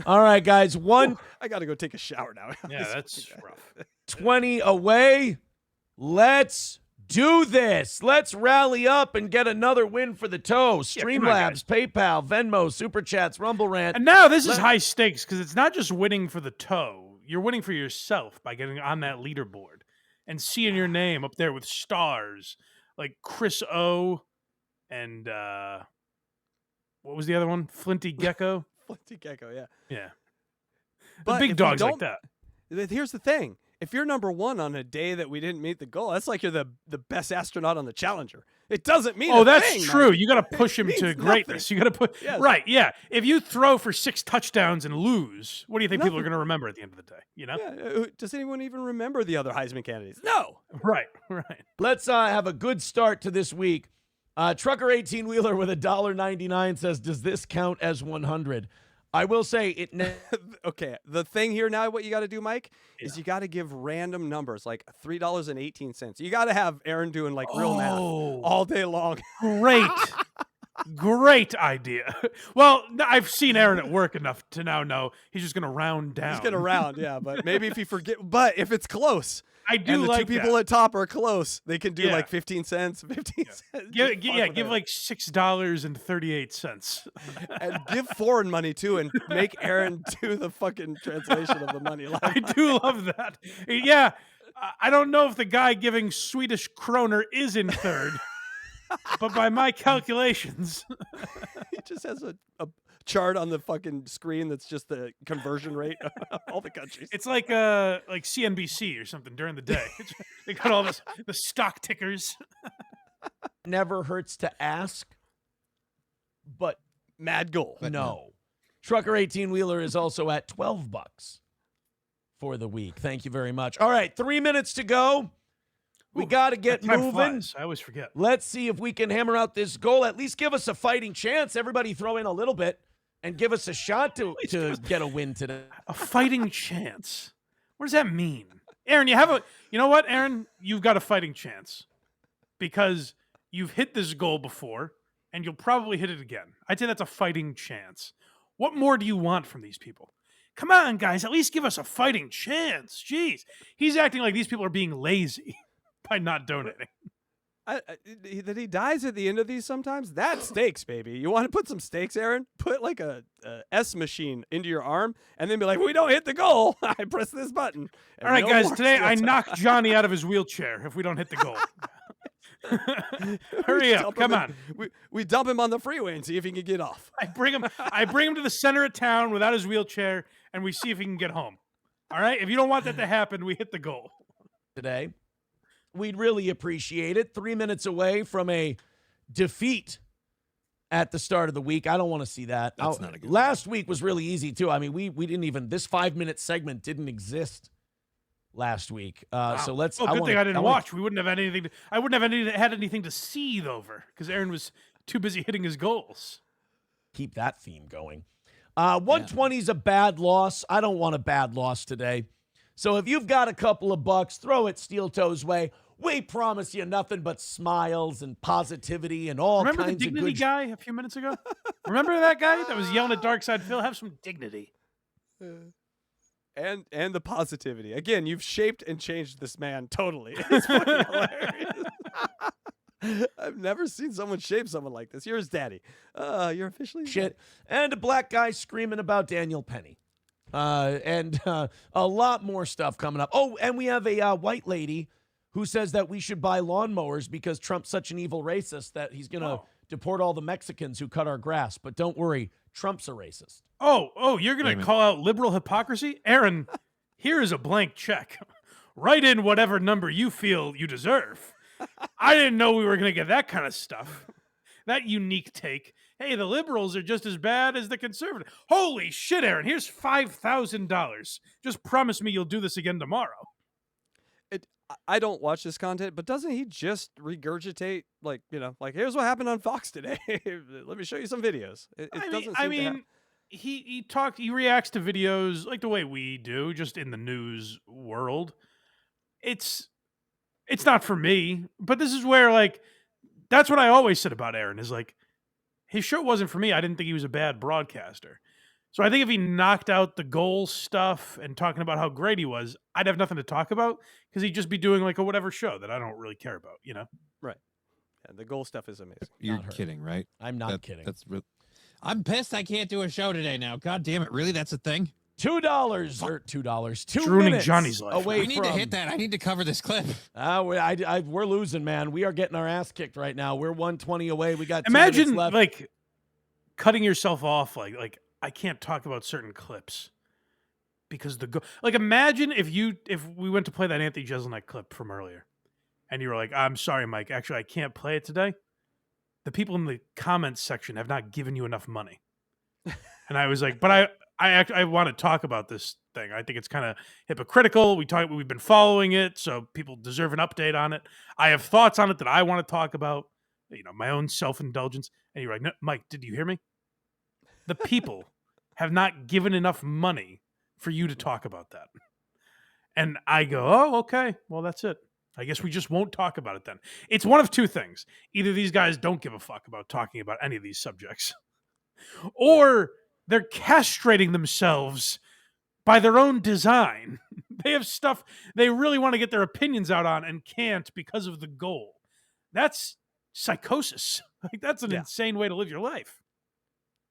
C: All right, guys. 120
B: I got to go take a shower now.
A: Yeah, that's rough.
C: away. Let's do this. Let's rally up and get another win for the toe.
A: Yeah, come on,
C: Streamlabs, PayPal, Venmo, Super Chats, Rumble Rant.
A: And now this is high stakes because it's not just winning for the toe. You're winning for yourself by getting on that leaderboard and seeing your name up there with stars like Chris O and what was the other one? Flinty Gecko.
B: Flinty Gecko, yeah.
A: Yeah. The
B: But
A: big
B: if you
A: dogs like
B: don't-
A: that.
B: Here's the thing. If you're number one on a day that we didn't meet the goal, that's like you're the best astronaut on the Challenger. It doesn't mean
A: Oh,
B: a
A: that's
B: thing,
A: true.
B: Mike.
A: You got to push him
B: It
A: to
B: means
A: greatness.
B: nothing.
A: You got to put
B: Yes.
A: right. Yeah. If you throw for 6 touchdowns and lose, what do you think people are
B: Nothing.
A: going to remember at the end of the day? You know?
B: Yeah, does anyone even remember the other Heisman candidates? No.
A: Right. Right.
C: Let's have a good start to this week. Trucker 18-wheeler with $1.99 says, does this count as 100? I will say it.
B: Okay, the thing here now, what you got to do, Mike, is you got to give random numbers like $3.18. You got to have Aaron doing like real math all day long.
A: Great. Great idea. Well, I've seen Aaron at work enough to now know he's just going to round down.
B: He's gonna round, yeah, but maybe if you forget, but if it's close,
A: I do
B: and the
A: like
B: two people
A: that.
B: at top are close, they can do
A: Yeah.
B: like 15 cents, 15 cents.
A: Give,
B: Just fuck with
A: give
B: it.
A: like $6.38.
B: And give foreign money too, and make Aaron do the fucking translation of the money.
A: I do love that. Yeah. I don't know if the guy giving Swedish kroner is in third, but by my calculations,
B: He just has a chart on the fucking screen that's just the conversion rate of all the countries.
A: it's like CNBC or something during the day. They got all the stock tickers.
C: Never hurts to ask, but
B: Mad goal.
C: no. Trucker 18-wheeler is also at $12 for the week. Thank you very much. All right, 3 minutes to go. We
A: Ooh,
C: got to get
A: Time
C: moving.
A: flies. I always forget.
C: Let's see if we can hammer out this goal. At least give us a fighting chance. Everybody throw in a little bit and give us a shot to get a win today.
A: A fighting chance. What does that mean? Aaron, you know what, Aaron? You've got a fighting chance because you've hit this goal before and you'll probably hit it again. I'd say that's a fighting chance. What more do you want from these people? Come on, guys, at least give us a fighting chance. Jeez. He's acting like these people are being lazy by not donating.
B: That he dies at the end of these sometimes. That's stakes, baby. You want to put some stakes, Aaron? Put like a S machine into your arm, and then be like, "We don't hit the goal. I press this button." And
A: All right,
B: no
A: guys,
B: more
A: today
B: steel
A: I
B: toe.
A: knock Johnny out of his wheelchair if we don't hit the goal. Hurry up.
B: Dump
A: Come
B: him
A: on.
B: we dump him on the freeway and see if he can get off.
A: I bring him to the center of town without his wheelchair, and we see if he can get home. All right? If you don't want that to happen, we hit the goal.
C: Today, we'd really appreciate it. 3 minutes away from a defeat at the start of the week. I don't want to see that.
E: That's not a good
C: Last week was really easy too. I mean, we didn't even, this 5-minute segment didn't exist last week. So let's.
A: Oh, good thing I didn't
C: wanna-
A: watch. We wouldn't have had anything. I wouldn't have had anything to seethe over because Aaron was too busy hitting his goals.
C: Keep that theme going. 120 is a bad loss. I don't want a bad loss today. So if you've got a couple of bucks, throw it Steel Toe's way. We promise you nothing but smiles and positivity and all
A: Remember the
C: kinds of
A: dignity
C: good.
A: guy a few minutes ago? Remember that guy that was yelling at Darkside Phil? Have some dignity.
B: And the positivity. Again, you've shaped and changed this man totally. It's fucking hilarious. I've never seen someone shape someone like this. You're his daddy. You're officially his
C: Shit. And a black guy screaming about Daniel Penny. And a lot more stuff coming up. Oh, and we have a white lady who says that we should buy lawnmowers because Trump's such an evil racist that he's going to deport all the Mexicans who cut our grass. But don't worry, Trump's a racist.
A: Oh, you're going to call out liberal hypocrisy? Aaron, here is a blank check. Write in whatever number you feel you deserve. I didn't know we were going to get that kind of stuff. That unique take. Hey, the liberals are just as bad as the conservatives. Holy shit, Aaron, here's $5,000. Just promise me you'll do this again tomorrow.
B: I don't watch this content, but doesn't he just regurgitate like here's what happened on Fox today? Let me show you some videos. It doesn't.
A: I
B: seem to
A: mean, he reacts to videos like the way we do, just in the news world. It's not for me, but this is where like that's what I always said about Aaron is like his show wasn't for me. I didn't think he was a bad broadcaster. So I think if he knocked out the goal stuff and talking about how great he was, I'd have nothing to talk about because he'd just be doing like a whatever show that I don't really care about, you know?
B: Right. Yeah, the goal stuff is amazing.
E: You're
C: Not her.
E: kidding, right?
C: I'm not kidding.
E: That's real. I'm pissed I can't do a show today now. God damn it. Really? That's a thing?
C: $2 or $2. 2
A: It's ruining
C: minutes
A: Johnny's life.
C: away
E: I need
C: from.
E: to hit that. I need to cover this clip.
C: We're losing, man. We are getting our ass kicked right now. We're 120 away. We got 2 minutes
A: Imagine
C: left.
A: like cutting yourself off like I can't talk about certain clips because like imagine if we went to play that Anthony Jeselnik clip from earlier and you were like, I'm sorry, Mike, actually I can't play it today. The people in the comments section have not given you enough money. And I was like, but I want to talk about this thing. I think it's kind of hypocritical. We've been following it, so people deserve an update on it. I have thoughts on it that I want to talk about, you know, my own self-indulgence. And you're like, no, Mike, did you hear me? The people have not given enough money for you to talk about that. And I go, oh, okay. Well, that's it. I guess we just won't talk about it then. It's one of two things. Either these guys don't give a fuck about talking about any of these subjects, or they're castrating themselves by their own design. They have stuff they really want to get their opinions out on and can't because of the goal. That's psychosis. Like that's an insane way to live your life.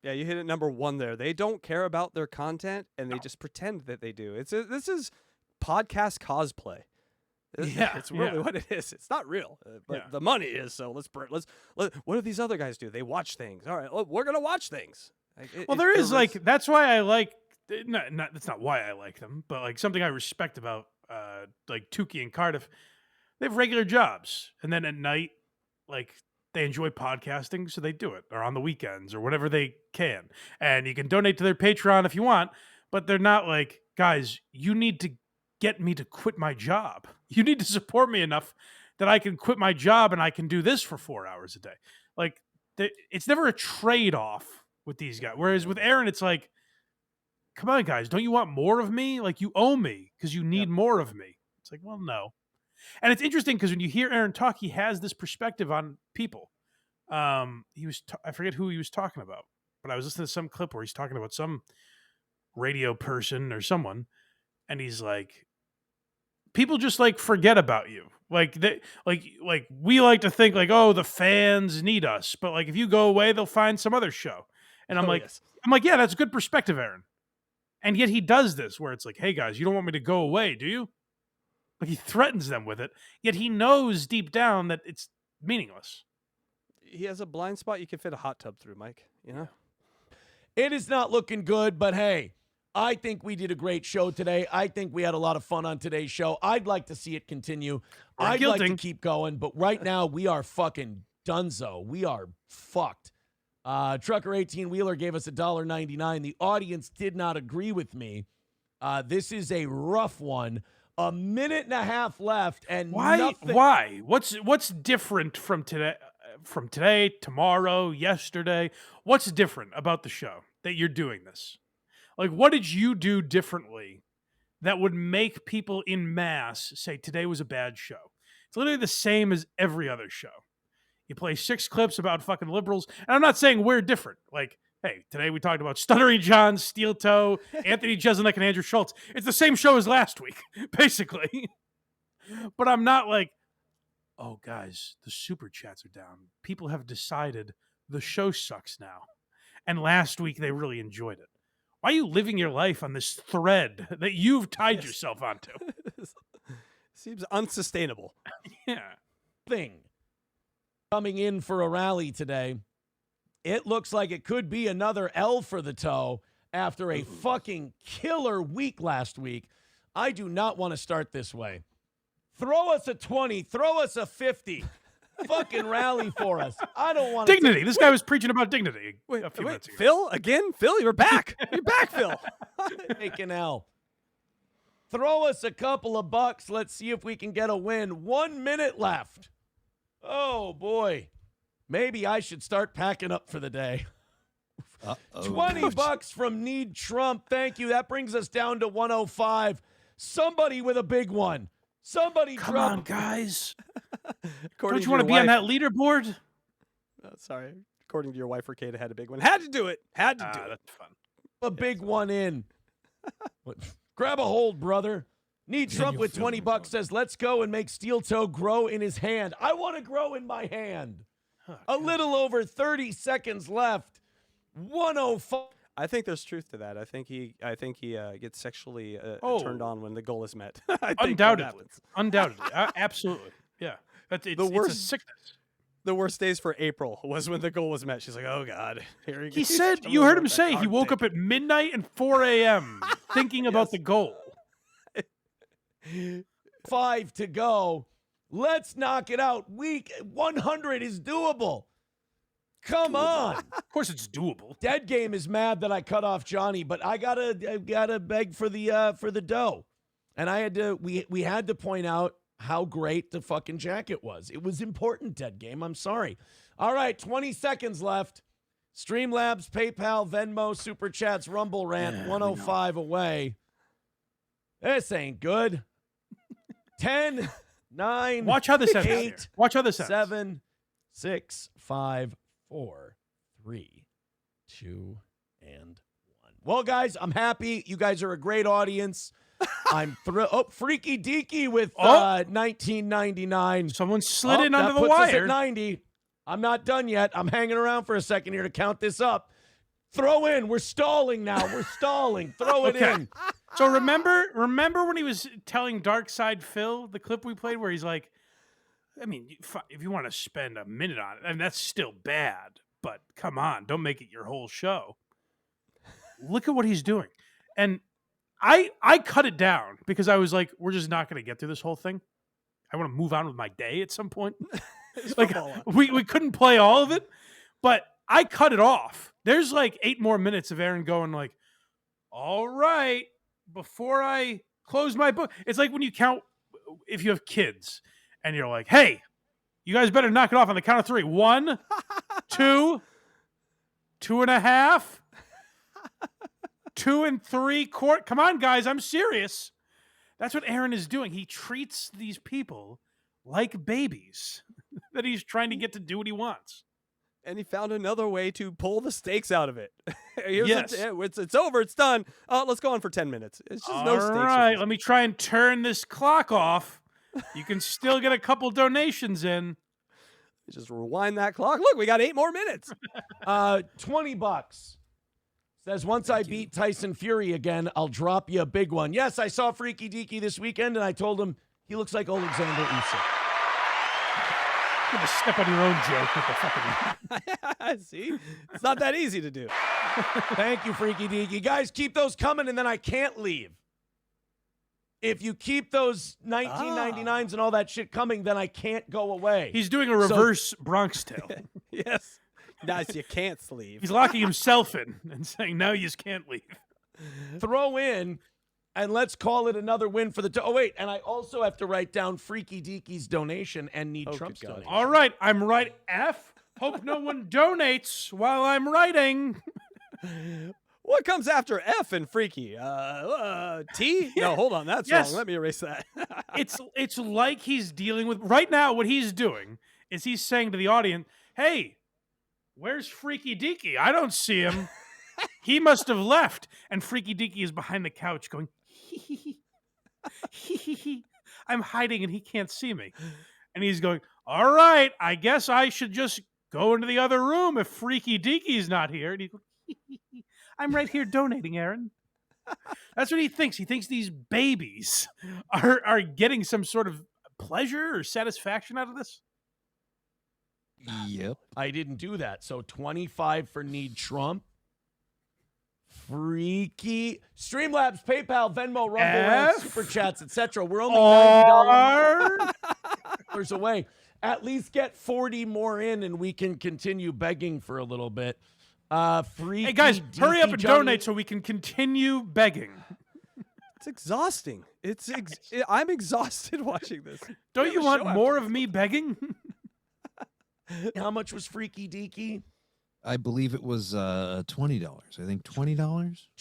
B: Yeah, you hit it number one there. They don't care about their content, and they just pretend that they do. This is podcast cosplay. It's really what it is. It's not real, but the money is. So let's. What do these other guys do? They watch things. All right, we're gonna watch things.
A: There is like that's why I like. That's not why I like them, but like something I respect about like Tukey and Cardiff. They have regular jobs, and then at night, like. They enjoy podcasting, so they do it, or on the weekends, or whatever they can. And you can donate to their Patreon if you want, but they're not like, guys, you need to get me to quit my job. You need to support me enough that I can quit my job and I can do this for 4 hours a day. Like, it's never a trade-off with these guys. Whereas with Aaron, it's like, come on, guys, don't you want more of me? Like, you owe me because you need more of me. It's like, well, no. And it's interesting because when you hear Aaron talk, he has this perspective on people. He was I forget who he was talking about, but I was listening to some clip where he's talking about some radio person or someone, and he's like, people just like forget about you. Like they like we like to think like, oh, the fans need us, but like if you go away, they'll find some other show. And I'm like, yeah, that's a good perspective, Aaron. And yet he does this where it's like, hey guys, you don't want me to go away, do you? Like he threatens them with it, yet he knows deep down that it's meaningless.
B: He has a blind spot you can fit a hot tub through, Mike. You know?
C: It is not looking good, but hey, I think we did a great show today. I think we had a lot of fun on today's show. I'd like to see it continue. I'd like to keep going, but right now we are fucking donezo. We are fucked. Trucker 18-wheeler gave us $1.99. The audience did not agree with me. This is a rough one. A minute and a half left, and nothing.
A: Why? What's different from today? From today, tomorrow, yesterday? What's different about the show that you're doing this? Like, what did you do differently that would make people in mass say today was a bad show? It's literally the same as every other show. You play 6 clips about fucking liberals, and I'm not saying we're different. Like, hey, today we talked about Stuttering John, Steel Toe, Anthony Jeselnik, and Andrew Schultz. It's the same show as last week, basically. But I'm not like, oh, guys, the super chats are down. People have decided the show sucks now. And last week they really enjoyed it. Why are you living your life on this thread that you've tied yourself onto?
B: Seems unsustainable.
A: Yeah.
C: Thing coming in for a rally today. It looks like it could be another L for the toe after a fucking killer week last week. I do not want to start this way. Throw us a 20. Throw us a 50. Fucking rally for us. I don't want
A: dignity. This guy was preaching about dignity a few minutes ago.
B: Phil? Again? Phil, you're back. You're back, Phil.
C: Take an L. Throw us a couple of bucks. Let's see if we can get a win. 1 minute left. Oh, boy. Maybe I should start packing up for the day. $20 from Need Trump. Thank you. That brings us down to 105. Somebody with a big one. Somebody
A: Come
C: drop
A: on, guys.
B: According
A: Don't
B: to
A: you want to
B: your
A: be on
B: wife-
A: that leaderboard?
B: Sorry. According to your wife, Arcade had a big one. Had to do it. Had to do it.
A: That's fun.
C: a big one in. Grab a hold, brother. Need Trump with $20 says, let's go and make steel toe grow in his hand. I want to grow in my hand. A little over 30 seconds left. 105.
B: I think there's truth to that. I think he gets sexually turned on when the goal is met. I think that
A: Undoubtedly.
B: happens.
A: Undoubtedly. Absolutely. Yeah. It's a
B: worst-
A: sickness.
B: The worst days for April was when the goal was met. She's like, "Oh God, here
A: He
B: goes.
A: said,
B: Tell
A: you
B: me
A: heard
B: about
A: him
B: that
A: say he
B: card
A: woke
B: thing."
A: up at midnight and 4 a.m. thinking about the goal.
C: 5 to go. Let's knock it out. Week 100 is doable. Come on.
A: Of course it's doable.
C: Dead Game is mad that I cut off Johnny, but I gotta beg for the dough. And we had to point out how great the fucking jacket was. It was important, Dead Game. I'm sorry. All right, 20 seconds left. Streamlabs, PayPal, Venmo, Super Chats, Rumble Rant, 105 away. This ain't good. 10, 9,
A: Watch how this ends.
C: 8,
A: here. Watch how this ends.
C: 7, 6, 5, 4, 3, 2, and 1. Well, guys, I'm happy. You guys are a great audience. I'm thrilled. Oh, Freaky Deaky with 1999.
A: Someone slid in under
C: that
A: the
C: puts us at
A: wire.
C: 90. I'm not done yet. I'm hanging around for a second here to count this up. Throw in. We're stalling now. We're stalling. Throw it
A: Okay.
C: in.
A: So remember when he was telling Dark Side Phil, the clip we played where he's like, I mean, if you want to spend a minute on it, and that's still bad, but come on, don't make it your whole show. Look at what he's doing. And I cut it down because I was like, we're just not going to get through this whole thing. I want to move on with my day at some point. Like we couldn't play all of it, but I cut it off. There's like 8 more minutes of Aaron going like, all right, before I close my book. It's like when you count, if you have kids and you're like, hey, you guys better knock it off on the count of 3. 1, 2, 2.5, 2 3/4. Come on, guys, I'm serious. That's what Aaron is doing. He treats these people like babies that he's trying to get to do what he wants.
B: And he found another way to pull the stakes out of it.
A: Yes.
B: It's over. It's done. Let's go on for 10 minutes. It's just no stakes.
A: All right, let me try and turn this clock off. You can still get a couple donations in.
B: Just rewind that clock. Look, we got 8 more minutes.
C: $20. Says, once I beat Tyson Fury again, I'll drop you a big one. Yes, I saw Freaky Deaky this weekend, and I told him he looks like Alexander Usyk.
A: You're gonna step on your own joke with the fucking...
B: See? It's not that easy to do.
C: Thank you, Freaky Deaky. Guys, keep those coming, and then I can't leave. If you keep those 1999s and all that shit coming, then I can't go away.
A: He's doing a reverse Bronx Tale.
B: Yes. Nice, you can't sleep.
A: He's locking himself in and saying, no, you just can't leave.
C: Throw in, and let's call it another win for the... Oh, wait, and I also have to write down Freaky Deaky's donation and Need Trump's
B: good God.
C: donation.
A: All right, I'm right. F. Hope no one donates while I'm writing.
B: What comes after F in Freaky? T? No, hold on. That's
A: Yes.
B: wrong. Let me erase that.
A: It's like he's dealing with... Right now, what he's doing is he's saying to the audience, hey, where's Freaky Deaky? I don't see him. He must have left. And Freaky Deaky is behind the couch going, I'm hiding and he can't see me. And he's going, all right, I guess I should just go into the other room if Freaky Deaky's not here. And he's going, I'm right here donating, Aaron. That's what he thinks. He thinks these babies are getting some sort of pleasure or satisfaction out of this.
E: Yep.
C: I didn't do that. So 25 for Need Trump. Freaky. Streamlabs, PayPal, Venmo, Rumble, Rant,
A: F.
C: Super Chats, etc. We're only $90
A: R.
C: away. At least get 40 more in and we can continue begging for a little bit. Freaky
A: Hey, guys, hurry up
C: Deaky
A: and
C: Johnny.
A: donate so we can continue begging.
B: It's exhausting. I'm exhausted watching this.
A: Don't
B: We
A: you
B: have a
A: want
B: show
A: more
B: after
A: of me begging?
C: How much was Freaky Deaky?
E: I believe it was $20. I think $20.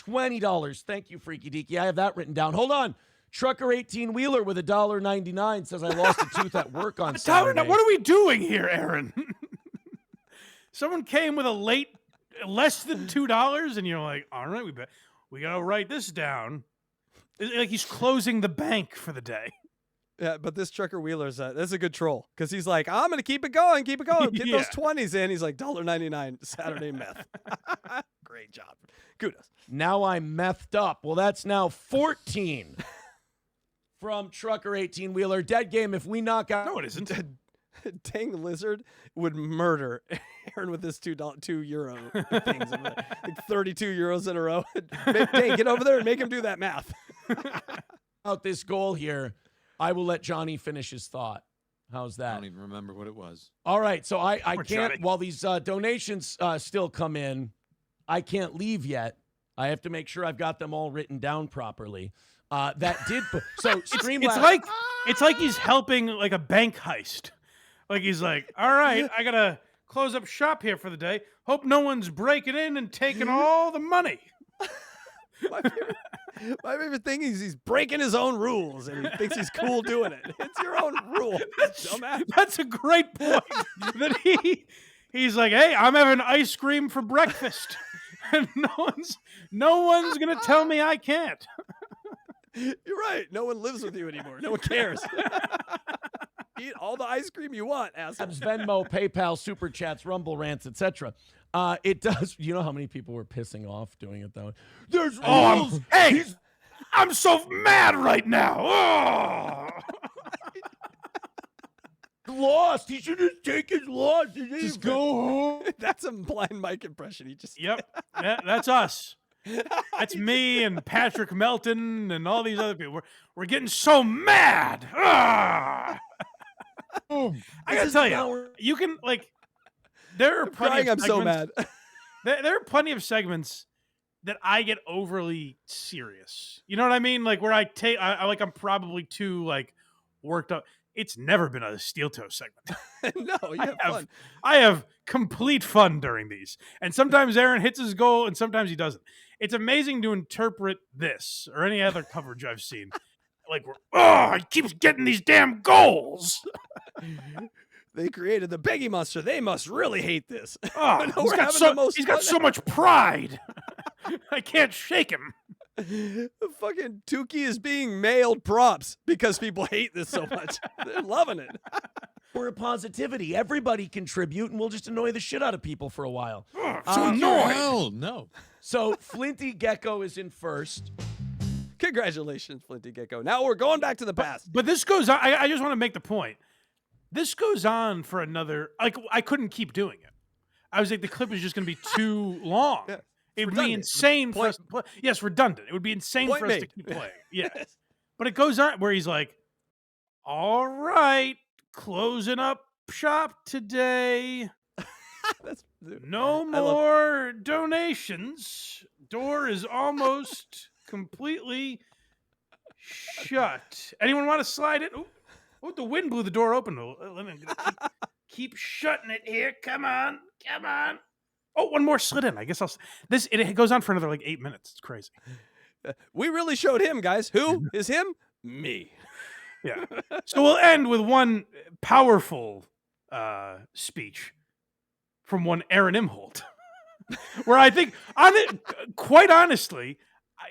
C: $20. Thank you, Freaky Deaky. I have that written down. Hold on. Trucker 18-wheeler with $1.99 says I lost a tooth at work on Saturday.
A: What are we doing here, Aaron? Someone came with a late less than $2, and you're like, all right, we gotta write this down. It's like he's closing the bank for the day.
B: Yeah, but this trucker wheeler's that's a good troll because he's like, I'm gonna keep it going, get those 20s in. He's like $1.99 Saturday meth. Great job, kudos.
C: Now I'm methed up. Well, that's now 14 from Trucker 18-wheeler. Dead game. If we knock out,
A: No, it isn't.
B: Dang Lizard would murder Aaron with this €2 things, like 32 euros in a row. Dang, get over there and make him do that math.
C: out this goal here, I will let Johnny finish his thought. How's
E: I
C: that?
E: don't even remember what it was.
C: All right, so I
A: Poor
C: can't,
A: Johnny.
C: while these donations still come in, I can't leave yet. I have to make sure I've got them all written down properly. That did so Streamlabs.
A: It's like he's helping like a bank heist. Like he's like, all right, I gotta close up shop here for the day. Hope no one's breaking in and taking all the money.
B: My favorite thing is he's breaking his own rules and he thinks he's cool doing it. It's your own rule, dumbass.
A: That's a great point. That he's like, hey, I'm having ice cream for breakfast, and no one's gonna tell me I can't.
B: You're right. No one lives with you anymore. No one cares. Eat all the ice cream you want, asshole.
C: Venmo, PayPal, Super Chats, Rumble Rants, etc. It does. You know how many people were pissing off doing it though? There's rules.
A: I'm so mad right now.
C: Lost. He should just take his loss.
E: Just go home.
B: That's a blind Mike impression. He just
A: Yep, that's us. That's me and Patrick Melton and all these other people. We're getting so mad. I gotta tell you, you can like. There are plenty
B: crying.
A: of
B: I'm so
A: segments-
B: mad.
A: There are plenty of segments that I get overly serious. You know what I mean? Like where I'm probably too like worked up. It's never been a steel toe segment.
B: No, you have fun.
A: I have complete fun during these. And sometimes Aaron hits his goal and sometimes he doesn't. It's amazing to interpret this or any other coverage I've seen. Like, he keeps getting these damn goals.
B: They created the Beggy Monster. They must really hate this.
A: Oh,
B: No, we're having the most
A: he's got
B: fun
A: so much pride. I can't shake him.
B: The fucking Tukey is being mailed props because people hate this so much. They're loving it.
C: We're a positivity. Everybody contribute, and we'll just annoy the shit out of people for a while.
A: So annoying.
E: Hell no.
C: So Flinty Gecko is in first.
B: Congratulations, Flinty Gecko. Now we're going back to the past.
A: But this goes on. I just want to make the point. This goes on for another. Like I couldn't keep doing it. I was like, the clip is just going to be too long.
B: Yeah,
A: it would be
B: redundant.
A: insane for us to play. Yes, redundant. It would be insane
B: Point
A: for us to
B: made.
A: keep playing. Yes. But it goes on where he's like, all right, closing up shop today. No more donations. Door is almost completely shut. Anyone want to slide it? Oh, the wind blew the door open. Let me keep shutting it here. Come on. Oh, one more slid in. I guess it goes on for another like 8 minutes. It's crazy.
B: We really showed him, guys. Who is him? Me.
A: Yeah. So we'll end with one powerful speech from one Aaron Imholte, where I think, quite honestly,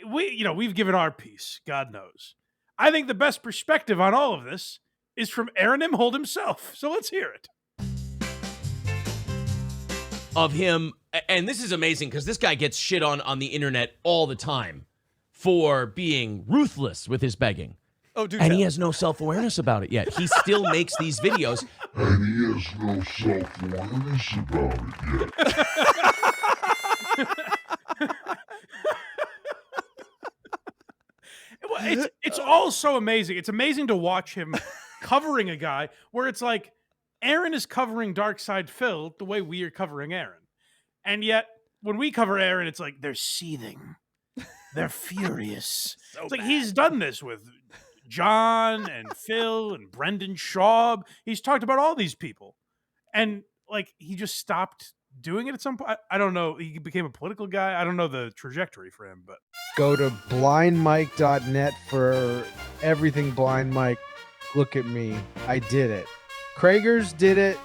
A: we've given our piece. God knows. I think the best perspective on all of this is from Aaron Imholte himself. So let's hear it.
C: Of him, and this is amazing because this guy gets shit on the internet all the time for being ruthless with his begging.
B: Oh, dude.
C: And he has no self-awareness about it yet. He still makes these videos.
F: And he has no self-awareness about it yet.
A: It's all so amazing. It's amazing to watch him covering a guy where it's like Aaron is covering Darkside Phil the way we are covering Aaron. And yet when we cover Aaron, it's like they're seething. They're furious. It's like he's done this with John and Phil and Brendan Schaub. He's talked about all these people. And like he just stopped doing it at some point? I don't know. He became a political guy. I don't know the trajectory for him, but
G: Go to blindmike.net for everything Blind Mike. Look at me. I did it. Kragers did it.